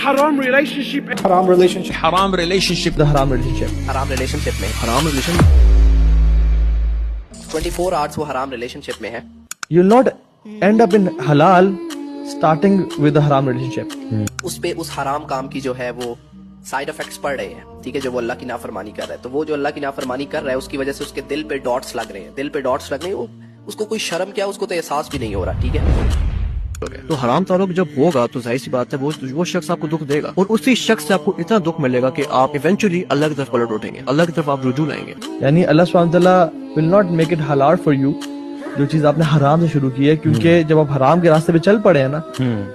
haram relationship. Haram relationship. Haram relationship. The haram relationship. حرام relation میں Haram relationship. 24 hours وہ حرام relation میں ہے. You'll not end up in halal starting with the haram relationship. اس پہ اس حرام کام کی جو ہے وہ سائیڈ افیکٹس پڑ رہے ہیں, ٹھیک ہے, جو وہ اللہ کی نافرمانی کر رہا ہے. تو وہ جو اللہ کی نافرمانی کر رہا ہے اس کی وجہ سے اس کے دل پہ ڈاٹس لگ رہے ہیں, دل پہ ڈاٹس لگ رہے ہیں. وہ اس کو کوئی شرم کیا, اس کو تو احساس بھی نہیں ہو رہا, ٹھیک ہے. تو حرام تعلق جب ہوگا تو ظاہر سی بات ہے وہ شخص آپ کو دکھ دے گا, اور اسی شخص سے آپ کو اتنا دکھ ملے گا کہ آپ ایونچولی اللہ کی طرف پلٹ اٹھیں گے, اللہ کی طرف آپ رجوع لائیں گے. یعنی اللہ سبحانہ تعالیٰ will not make it halal for you جو چیز آپ نے حرام سے شروع کی ہے, کیونکہ جب آپ حرام کے راستے پہ چل پڑے ہیں نا,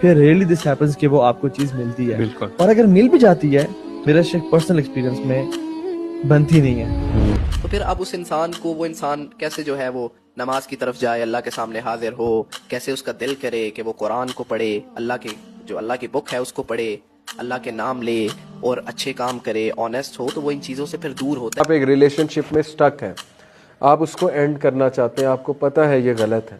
پھر ریئرلی دس ہیپنس کہ وہ آپ کو چیز ملتی ہے, اور اگر مل بھی جاتی ہے میرا پرسنل ایکسپیرینس میں بنتی نہیں ہے. تو پھر اب اس انسان کو, وہ انسان کیسے جو ہے وہ نماز کی طرف جائے, اللہ کے سامنے حاضر ہو, کیسے اس کا دل کرے کہ وہ قرآن کو پڑھے, اللہ کی بک ہے اس کو پڑھے, اللہ کے نام لے اور اچھے کام کرے, آنیسٹ ہو, تو وہ ان چیزوں سے پھر دور ہوتا ہے. آپ ایک ریلیشن شپ میں سٹک ہیں, آپ اس کو اینڈ کرنا چاہتے ہیں, آپ کو پتہ ہے یہ غلط ہے,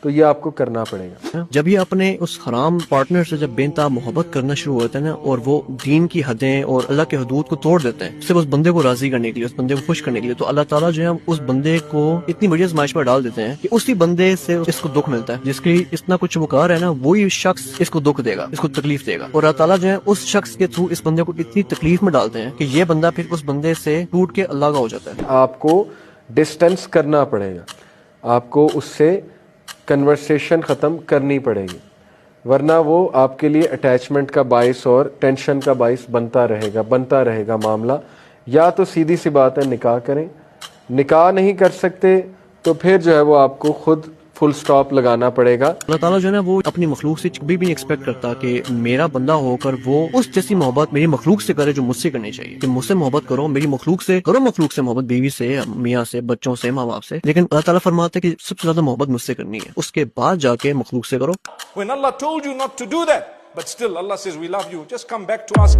تو یہ آپ کو کرنا پڑے گا. جب یہ اپنے اس حرام پارٹنر سے جب بے انتہا محبت کرنا شروع ہوتا ہے نا, اور وہ دین کی حدیں اور اللہ کے حدود کو توڑ دیتے ہیں صرف اس بندے کو راضی کرنے کے لیے, اس بندے کو خوش کرنے کے لیے, تو اللہ تعالیٰ جو ہے اس بندے کو اتنی بڑی آزمائش پر ڈال دیتے ہیں کہ اسی بندے سے اس کو دکھ ملتا ہے, جس کی اتنا کچھ وقار ہے نا, وہی شخص اس کو دکھ دے گا, اس کو تکلیف دے گا. اور اللہ تعالیٰ جو ہے اس شخص کے تھرو اس بندے کو اتنی تکلیف میں ڈالتے ہیں کہ یہ بندہ پھر اس بندے سے ٹوٹ کے اللہ کا ہو جاتا ہے. آپ کو ڈسٹینس کرنا پڑے گا, آپ کو اس سے کنورسیشن ختم کرنی پڑے گی, ورنہ وہ آپ کے لیے اٹیچمنٹ کا باعث اور ٹینشن کا باعث بنتا رہے گا معاملہ. یا تو سیدھی سی بات ہے نکاح کریں, نکاح نہیں کر سکتے تو پھر جو ہے وہ آپ کو خود فل سٹاپ لگانا پڑے گا. اللہ تعالیٰ جو ہے نا وہ اپنی مخلوق سے کبھی بھی نہیں ایکسپیکٹ کرتا کہ میرا بندہ ہو کر وہ اس جیسی محبت میری مخلوق سے کرے جو مجھ سے کرنی چاہیے. کہ مجھ سے محبت کرو, میری مخلوق سے کرو, مخلوق سے محبت, بیوی سے, میاں سے, بچوں سے, ماں باپ سے, لیکن اللہ تعالیٰ فرماتے ہیں کہ سب سے زیادہ محبت مجھ سے کرنی ہے, اس کے بعد جا کے مخلوق سے کرو. When Allah told you not to do that, but still Allah says we love you, just come back to us.